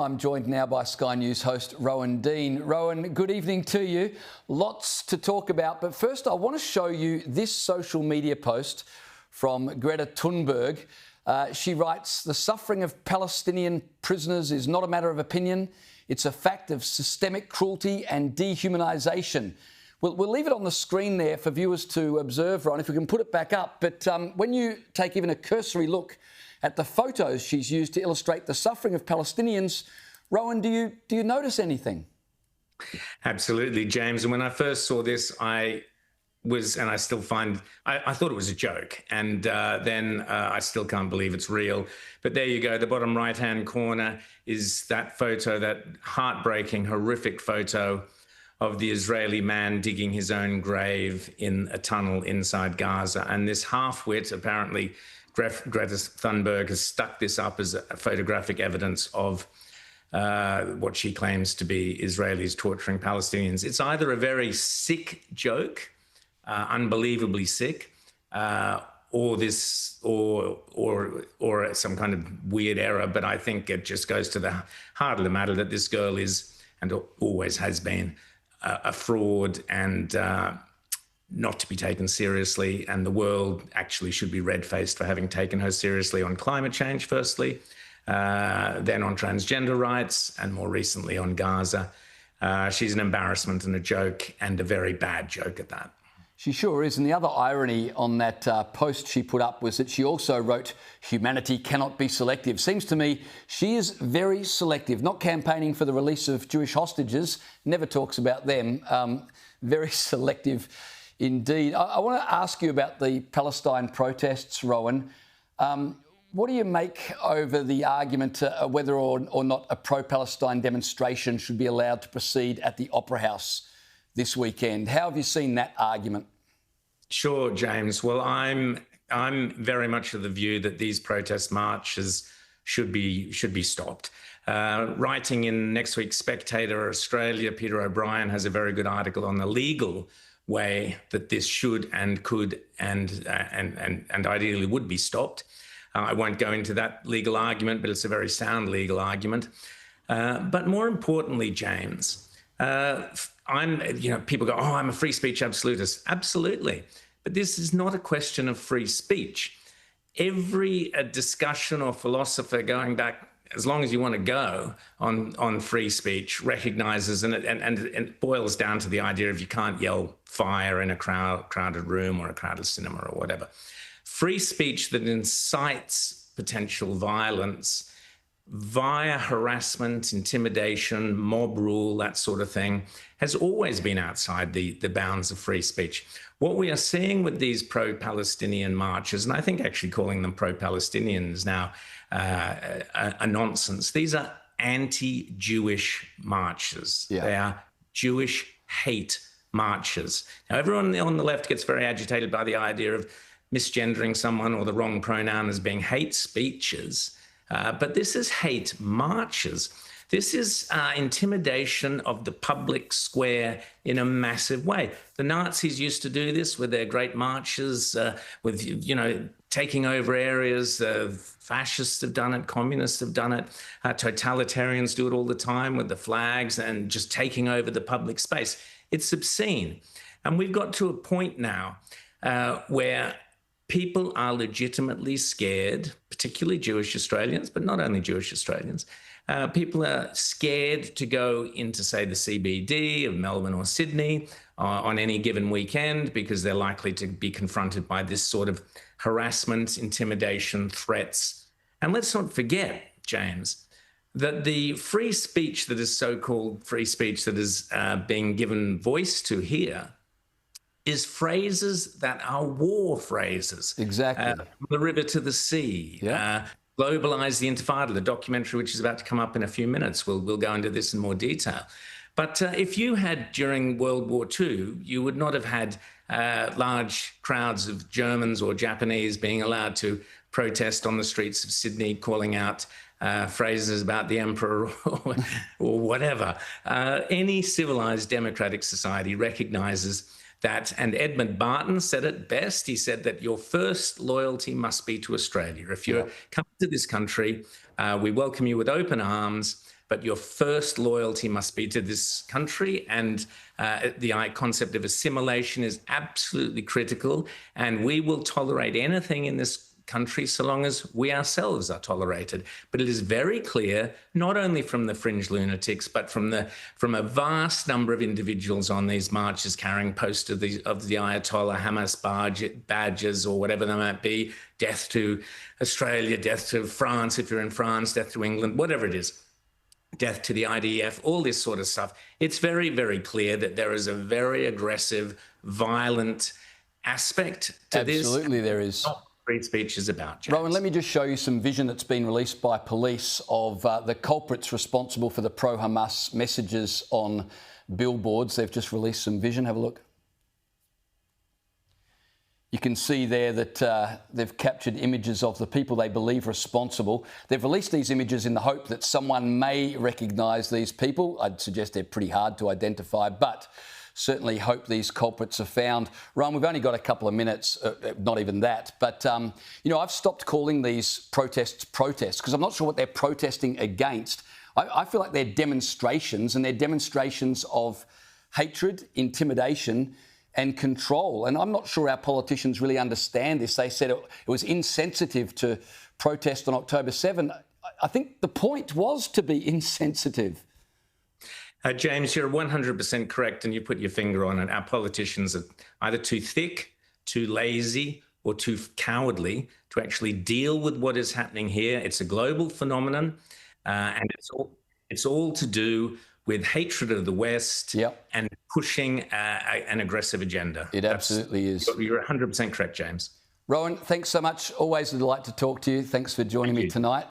I'm joined now by Sky News host Rowan Dean. Rowan, good evening to you. Lots to talk about, but first I want to show you this social media post from Greta Thunberg. She writes, "The suffering of Palestinian prisoners is not a matter of opinion. It's a fact of systemic cruelty and dehumanisation." We'll leave it on the screen there for viewers to observe, Rowan, if we can put it back up. But when you take even a cursory look at the photos she's used to illustrate the suffering of Palestinians, Rowan, do you notice anything? Absolutely, James. And when I first saw this, I still find, I thought it was a joke. And then I still can't believe it's real. But there you go. The bottom right-hand corner is that photo, that heartbreaking, horrific photo of the Israeli man digging his own grave in a tunnel inside Gaza. And this half-wit, apparently, Greta Thunberg has stuck this up as a photographic evidence of what she claims to be Israelis torturing Palestinians. It's either a very sick joke, unbelievably sick, or some kind of weird error. But I think it just goes to the heart of the matter that this girl is, and always has been, a fraud and not to be taken seriously, and the world actually should be red-faced for having taken her seriously on climate change, firstly, then on transgender rights, and more recently on Gaza. She's an embarrassment and a joke, and a very bad joke at that. She sure is. And the other irony on that post she put up was that she also wrote, "Humanity cannot be selective." Seems to me she is very selective, not campaigning for the release of Jewish hostages, never talks about them, very selective indeed. I want to ask you about the Palestine protests, Rowan. What do you make over the argument whether or not a pro-Palestine demonstration should be allowed to proceed at the Opera House this weekend? How have you seen that argument? Sure, James. Well, I'm very much of the view that these protest marches should be stopped. Writing in next week's Spectator Australia, Peter O'Brien has a very good article on the legal way that this should and could and ideally would be stopped. I won't go into that legal argument, but it's a very sound legal argument. But more importantly, James, people go, "Oh, I'm a free speech absolutist." Absolutely. But this is not a question of free speech. Every discussion or philosopher going back as long as you want to go on free speech recognizes, and it boils down to the idea of you can't yell fire in a crowded room or a crowded cinema or whatever. Free speech that incites potential violence via harassment, intimidation, mob rule, that sort of thing, has always been outside the bounds of free speech. What we are seeing with these pro-Palestinian marches, and I think actually calling them pro-Palestinians now a nonsense. These are anti-Jewish marches. Yeah. They are Jewish hate marches. Now, everyone on the left gets very agitated by the idea of misgendering someone or the wrong pronoun as being hate speeches. But this is hate marches. This is intimidation of the public square in a massive way. The Nazis used to do this with their great marches, with, taking over areas. Fascists have done it, communists have done it, totalitarians do it all the time with the flags and just taking over the public space. It's obscene. And we've got to a point now where people are legitimately scared, particularly Jewish Australians, but not only Jewish Australians. People are scared to go into, say, the CBD of Melbourne or Sydney on any given weekend because they're likely to be confronted by this sort of harassment, intimidation, threats. And let's not forget, James, that the free speech that is so-called free speech that is being given voice to here is phrases that are war phrases. Exactly. The river to the sea. Yeah. Globalize the Intifada, the documentary which is about to come up in a few minutes. We'll go into this in more detail. But if you had, during World War II, you would not have had large crowds of Germans or Japanese being allowed to protest on the streets of Sydney, calling out phrases about the emperor or whatever. Any civilized democratic society recognizes that, and Edmund Barton said it best. He said that your first loyalty must be to Australia. If you're coming to this country, we welcome you with open arms. but your first loyalty must be to this country. And the concept of assimilation is absolutely critical. And we will tolerate anything in this country so long as we ourselves are tolerated. But it is very clear, not only from the fringe lunatics, but from a vast number of individuals on these marches carrying posters of the Ayatollah, Hamas badges, or whatever they might be, death to Australia, death to France, if you're in France, death to England, whatever it is, death to the IDF, all this sort of stuff. It's very, very clear that there is a very aggressive, violent aspect to this. Absolutely, there is. Free speech is about, James. Rowan, let me just show you some vision that's been released by police of the culprits responsible for the pro-Hamas messages on billboards. They've just released some vision. Have a look. You can see there that they've captured images of the people they believe responsible. They've released these images in the hope that someone may recognise these people. I'd suggest they're pretty hard to identify, but certainly hope these culprits are found. Rowan, we've only got a couple of minutes, not even that. But, I've stopped calling these protests because I'm not sure what they're protesting against. I feel like they're demonstrations, and they're demonstrations of hatred, intimidation and control. And I'm not sure our politicians really understand this. They said it was insensitive to protest on October 7. I think the point was to be insensitive. James, you're 100% correct, and you put your finger on it. Our politicians are either too thick, too lazy, or too cowardly to actually deal with what is happening here. It's a global phenomenon, and it's all to do with hatred of the West and pushing an aggressive agenda. It absolutely is. You're 100% correct, James. Rowan, thanks so much. Always a delight to talk to you. Thanks for joining me tonight.